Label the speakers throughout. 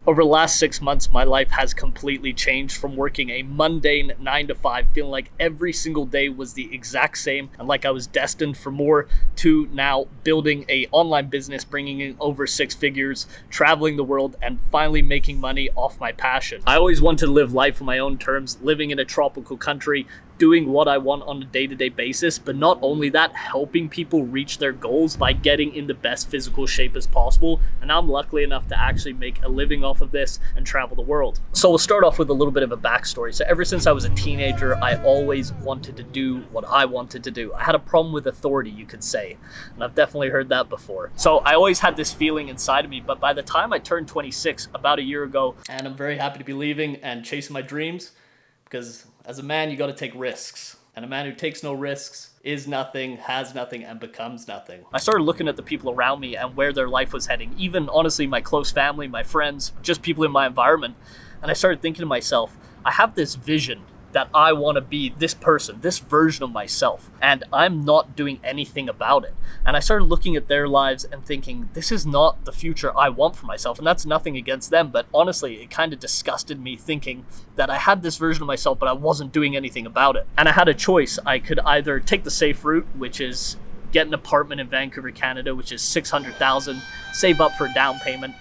Speaker 1: Over the last 6 months, my life has completely changed from working a mundane 9 to 5, feeling like every single day was the exact same and like I was destined for more, to now building a online business, bringing in over 6 figures, traveling the world, and finally making money off my passion. I always wanted to live life on my own terms, living in a tropical country, doing what I want on a day-to-day basis, but not only that, helping people reach their goals by getting in the best physical shape as possible. And I'm lucky enough to actually make a living off of this and travel the world. So we'll start off with a little bit of a backstory. So ever since I was a teenager, I always wanted to do what I wanted to do. I had a problem with authority, you could say, and I've definitely heard that before. So I always had this feeling inside of me, but by the time I turned 26, about a year ago, and I'm very happy to be leaving and chasing my dreams, because as a man, you got to take risks. And a man who takes no risks is nothing, has nothing, and becomes nothing. I started looking at the people around me and where their life was heading. Even, honestly, my close family, my friends, just people in my environment. And I started thinking to myself, I have this vision that I want to be this person, this version of myself, and I'm not doing anything about it. And I started looking at their lives and thinking, this is not the future I want for myself. And that's nothing against them, but honestly, it kind of disgusted me thinking that I had this version of myself, but I wasn't doing anything about it. And I had a choice. I could either take the safe route, which is get an apartment in Vancouver, Canada, which is $600,000, save up for a down payment,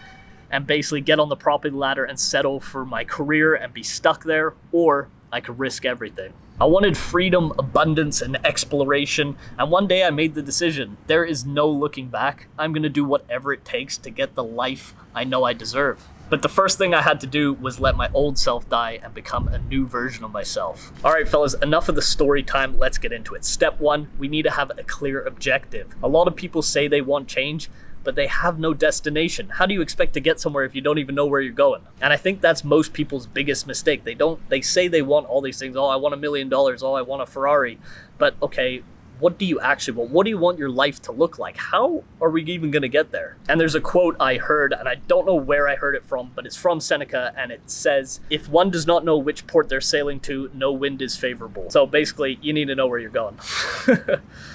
Speaker 1: and basically get on the property ladder and settle for my career and be stuck there, or I could risk everything. I wanted freedom, abundance, and exploration, and one day I made the decision. There is no looking back. I'm gonna do whatever it takes to get the life I know I deserve. But the first thing I had to do was let my old self die and become a new version of myself. All right, fellas, enough of the story time. Let's get into it. Step one, we need to have a clear objective. A lot of people say they want change, but they have no destination. How do you expect to get somewhere if you don't even know where you're going? And I think that's most people's biggest mistake. They say they want all these things. Oh, I want $1 million. Oh, I want a Ferrari. But okay, what do you actually want? What do you want your life to look like? How are we even going to get there? And there's a quote I heard, and I don't know where I heard it from, but it's from Seneca, and it says, if one does not know which port they're sailing to, no wind is favorable. So basically, you need to know where you're going.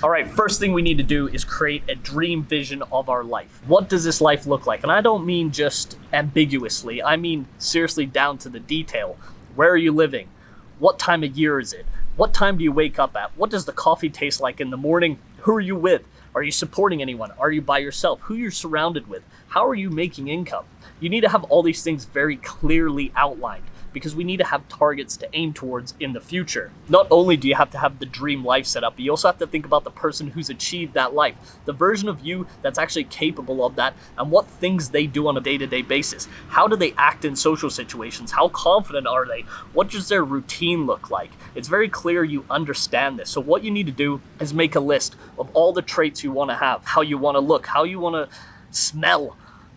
Speaker 1: All right, first thing we need to do is create a dream vision of our life. What does this life look like? And I don't mean just ambiguously. I mean seriously down to the detail. Where are you living? What time of year is it? What time do you wake up at? What does the coffee taste like in the morning? Who are you with? Are you supporting anyone? Are you by yourself? Who you're surrounded with? How are you making income? You need to have all these things very clearly outlined, because we need to have targets to aim towards in the future. Not only do you have to have the dream life set up, but you also have to think about the person who's achieved that life, the version of you that's actually capable of that, and what things they do on a day-to-day basis. How do they act in social situations? How confident are they? What does their routine look like? It's very clear you understand this. So what you need to do is make a list of all the traits you want to have, how you want to look, how you want to smell,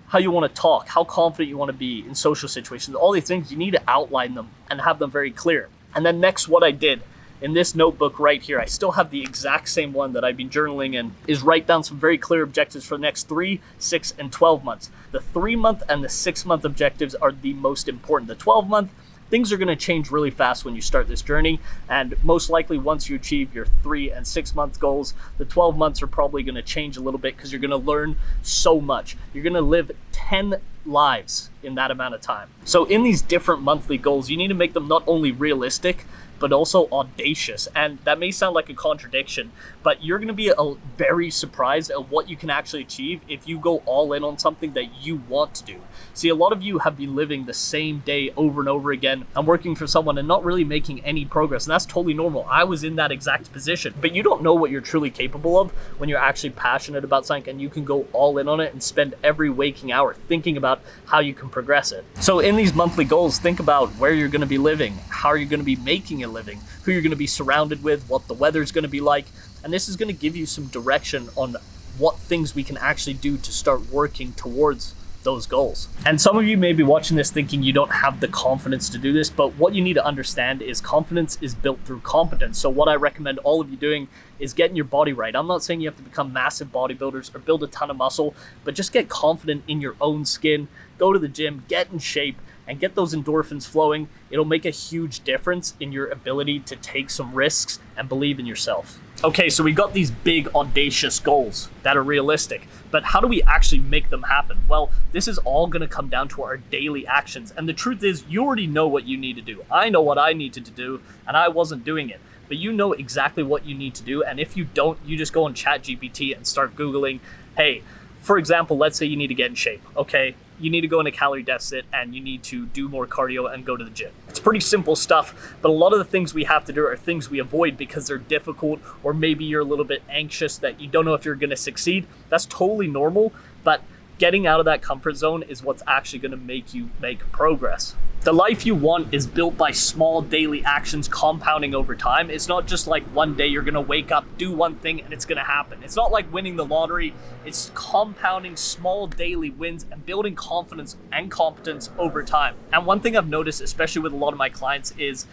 Speaker 1: how you want to talk, how confident you want to be in social situations. All these things, you need to outline them and have them very clear. And then next, what I did in this notebook right here, I still have the exact same one that I've been journaling in, is write down some very clear objectives for the next 3, 6, and 12 months. The 3-month and the 6-month objectives are the most important. The 12-month, things are going to change really fast when you start this journey, and most likely once you achieve your 3 and 6 month goals, the 12 months are probably going to change a little bit, because you're going to learn so much. You're going to live 10 lives in that amount of time. So in these different monthly goals, you need to make them not only realistic, but also audacious. And that may sound like a contradiction, but you're going to be very surprised at what you can actually achieve if you go all in on something that you want to do. See, a lot of you have been living the same day over and over again and working for someone and not really making any progress. And that's totally normal. I was in that exact position, but you don't know what you're truly capable of when you're actually passionate about something and you can go all in on it and spend every waking hour thinking about how you can progress it. So in these monthly goals, think about where you're going to be living, how are you going to be making a living, who you're going to be surrounded with, what the weather's going to be like. And this is going to give you some direction on what things we can actually do to start working towards those goals. And some of you may be watching this thinking you don't have the confidence to do this, but what you need to understand is confidence is built through competence. So what I recommend all of you doing is getting your body right. I'm not saying you have to become massive bodybuilders or build a ton of muscle, but just get confident in your own skin, go to the gym, get in shape, and get those endorphins flowing, it'll make a huge difference in your ability to take some risks and believe in yourself. Okay, so we got these big, audacious goals that are realistic, but how do we actually make them happen? Well, this is all gonna come down to our daily actions. And the truth is, you already know what you need to do. I know what I needed to do, and I wasn't doing it. But you know exactly what you need to do. And if you don't, you just go on ChatGPT and start Googling, hey, for example, let's say you need to get in shape, okay? You need to go in a calorie deficit and you need to do more cardio and go to the gym. It's pretty simple stuff, but a lot of the things we have to do are things we avoid because they're difficult, or maybe you're a little bit anxious that you don't know if you're gonna succeed. That's totally normal, but getting out of that comfort zone is what's actually gonna make you make progress. The life you want is built by small daily actions compounding over time. It's not just like one day you're gonna wake up, do one thing, and it's gonna happen. It's not like winning the lottery. It's compounding small daily wins and building confidence and competence over time. And one thing I've noticed, especially with a lot of my clients, is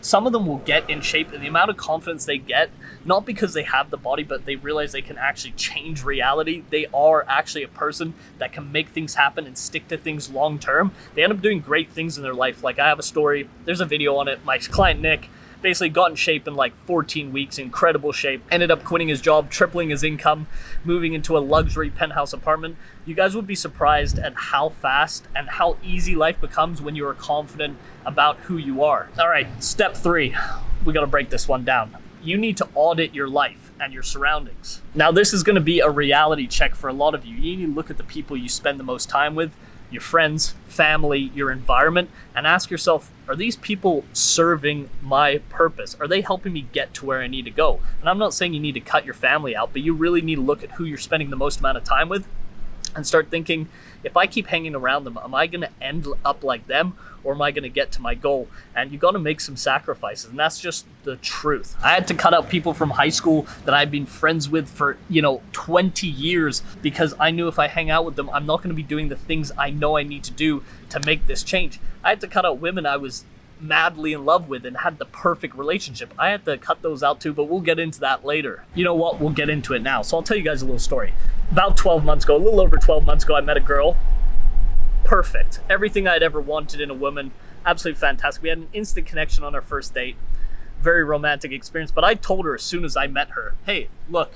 Speaker 1: some of them will get in shape, and the amount of confidence they get, not because they have the body, but they realize they can actually change reality. They are actually a person that can make things happen and stick to things long term. They end up doing great things in their life. Like, I have a story, there's a video on it. My client Nick basically got in shape in like 14 weeks, incredible shape, ended up quitting his job, tripling his income, moving into a luxury penthouse apartment. You guys would be surprised at how fast and how easy life becomes when you are confident about who you are. All right, step 3, we gotta break this one down. You need to audit your life and your surroundings. Now, this is gonna be a reality check for a lot of you. You need to look at the people you spend the most time with, your friends, family, your environment, and ask yourself, are these people serving my purpose? Are they helping me get to where I need to go? And I'm not saying you need to cut your family out, but you really need to look at who you're spending the most amount of time with and start thinking, if I keep hanging around them, am I gonna end up like them, or am I gonna get to my goal? And you gotta make some sacrifices, and that's just the truth. I had to cut out people from high school that I've been friends with for 20 years because I knew if I hang out with them, I'm not gonna be doing the things I know I need to do to make this change. I had to cut out women I was madly in love with and had the perfect relationship. I had to cut those out too, but we'll get into that later. You know what? We'll get into it now. So I'll tell you guys a little story. About 12 months ago, a little over 12 months ago, I met a girl. Perfect. Everything I'd ever wanted in a woman. Absolutely fantastic. We had an instant connection on our first date. Very romantic experience. But I told her as soon as I met her, hey, look,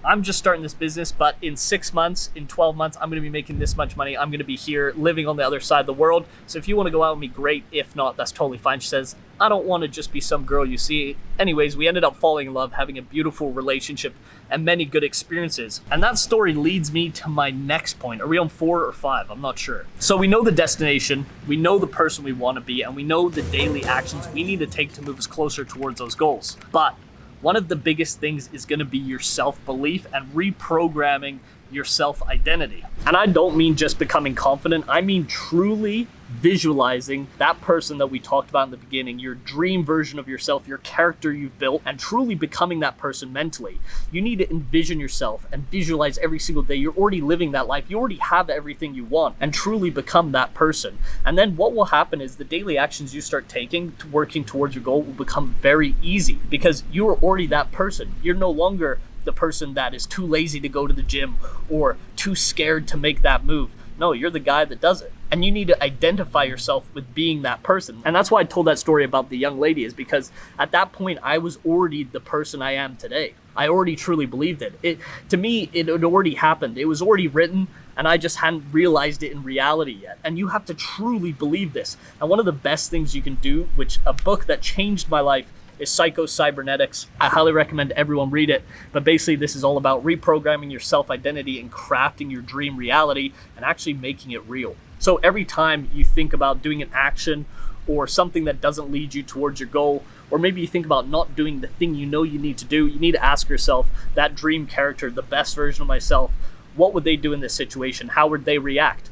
Speaker 1: I'm just starting this business, but in 6 months, in 12 months, I'm going to be making this much money. I'm going to be here living on the other side of the world. So if you want to go out with me, great. If not, that's totally fine. She says, I don't want to just be some girl you see. Anyways, we ended up falling in love, having a beautiful relationship and many good experiences. And that story leads me to my next point. Are we on 4 or 5? I'm not sure. So we know the destination, we know the person we want to be, and we know the daily actions we need to take to move us closer towards those goals. But one of the biggest things is going to be your self-belief and reprogramming your self-identity. And I don't mean just becoming confident. I mean truly visualizing that person that we talked about in the beginning, your dream version of yourself, your character you've built, and truly becoming that person mentally. You need to envision yourself and visualize every single day. You're already living that life. You already have everything you want, and truly become that person. And then what will happen is the daily actions you start taking to working towards your goal will become very easy because you are already that person. You're no longer the person that is too lazy to go to the gym or too scared to make that move. No, you're the guy that does it. And you need to identify yourself with being that person. And that's why I told that story about the young lady, is because at that point, I was already the person I am today. I already truly believed it. To me, it had already happened. It was already written, and I just hadn't realized it in reality yet. And you have to truly believe this. And one of the best things you can do, which a book that changed my life, is Psycho-Cybernetics. I highly recommend everyone read it. But basically, this is all about reprogramming your self-identity and crafting your dream reality and actually making it real. So every time you think about doing an action or something that doesn't lead you towards your goal, or maybe you think about not doing the thing you know you need to do, you need to ask yourself, that dream character, the best version of myself, what would they do in this situation? How would they react?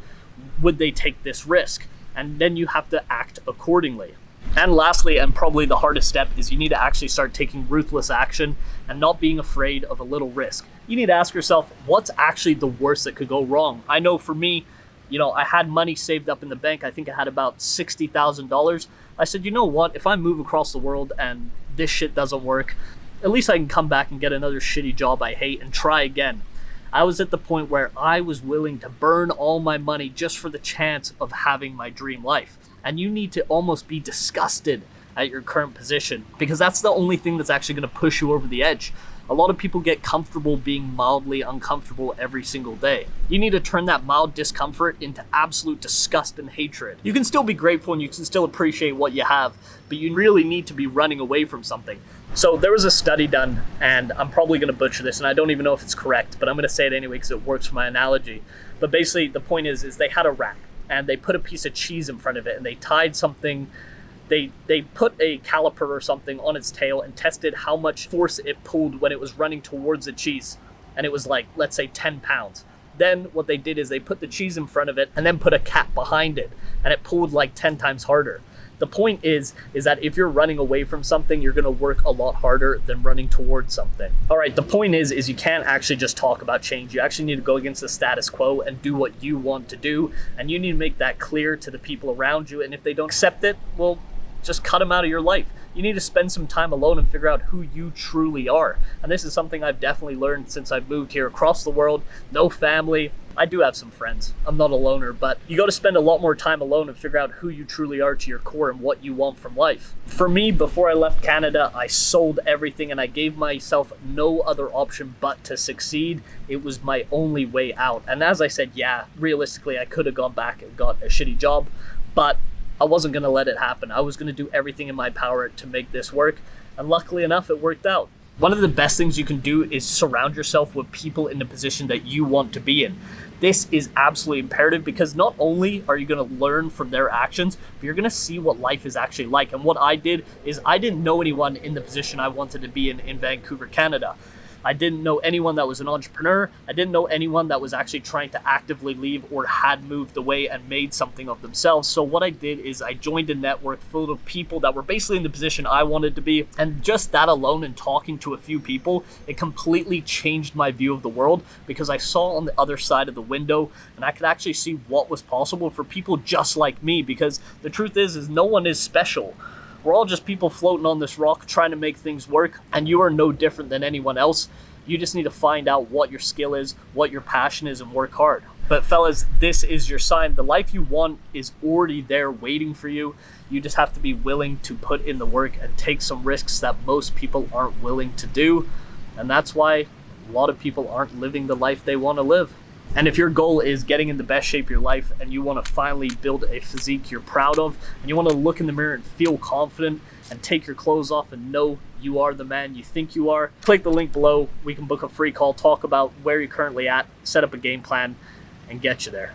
Speaker 1: Would they take this risk? And then you have to act accordingly. And lastly, and probably the hardest step, is you need to actually start taking ruthless action and not being afraid of a little risk. You need to ask yourself, what's actually the worst that could go wrong? I know for me, I had money saved up in the bank. I think I had about $60,000. I said, you know what? If I move across the world and this shit doesn't work, at least I can come back and get another shitty job I hate and try again. I was at the point where I was willing to burn all my money just for the chance of having my dream life. And you need to almost be disgusted at your current position, because that's the only thing that's actually going to push you over the edge. A lot of people get comfortable being mildly uncomfortable every single day. You need to turn that mild discomfort into absolute disgust and hatred. You can still be grateful and you can still appreciate what you have, but you really need to be running away from something. So there was a study done, and I'm probably going to butcher this, and I don't even know if it's correct, but I'm going to say it anyway because it works for my analogy. But basically the point is they had a rat, and they put a piece of cheese in front of it, and they tied something. They put a caliper or something on its tail and tested how much force it pulled when it was running towards the cheese. And it was like, let's say 10 pounds. Then what they did is they put the cheese in front of it and then put a cat behind it, and it pulled like 10 times harder. The point is that if you're running away from something, you're going to work a lot harder than running towards something. All right, the point is you can't actually just talk about change. You actually need to go against the status quo and do what you want to do. And you need to make that clear to the people around you. And if they don't accept it, well, just cut them out of your life. You need to spend some time alone and figure out who you truly are. And this is something I've definitely learned since I've moved here across the world. No family. I do have some friends. I'm not a loner, but you got to spend a lot more time alone and figure out who you truly are to your core and what you want from life. For me, before I left Canada, I sold everything and I gave myself no other option but to succeed. It was my only way out. And as I said, yeah, realistically, I could have gone back and got a shitty job, but I wasn't going to let it happen. I was going to do everything in my power to make this work. And luckily enough, it worked out. One of the best things you can do is surround yourself with people in the position that you want to be in. This is absolutely imperative, because not only are you going to learn from their actions, but you're going to see what life is actually like. And what I did is I didn't know anyone in the position I wanted to be in Vancouver, Canada. I didn't know anyone that was an entrepreneur. I didn't know anyone that was actually trying to actively leave or had moved away and made something of themselves. So what I did is I joined a network full of people that were basically in the position I wanted to be. And just that alone, and talking to a few people, it completely changed my view of the world, because I saw on the other side of the window and I could actually see what was possible for people just like me. Because the truth is no one is special. We're all just people floating on this rock trying to make things work, and you are no different than anyone else. You just need to find out what your skill is, what your passion is, and work hard. But fellas, this is your sign. The life you want is already there waiting for you. You just have to be willing to put in the work and take some risks that most people aren't willing to do. And that's why a lot of people aren't living the life they want to live. And if your goal is getting in the best shape of your life, and you want to finally build a physique you're proud of, and you want to look in the mirror and feel confident and take your clothes off and know you are the man you think you are, click the link below. We can book a free call, talk about where you're currently at, set up a game plan, and get you there.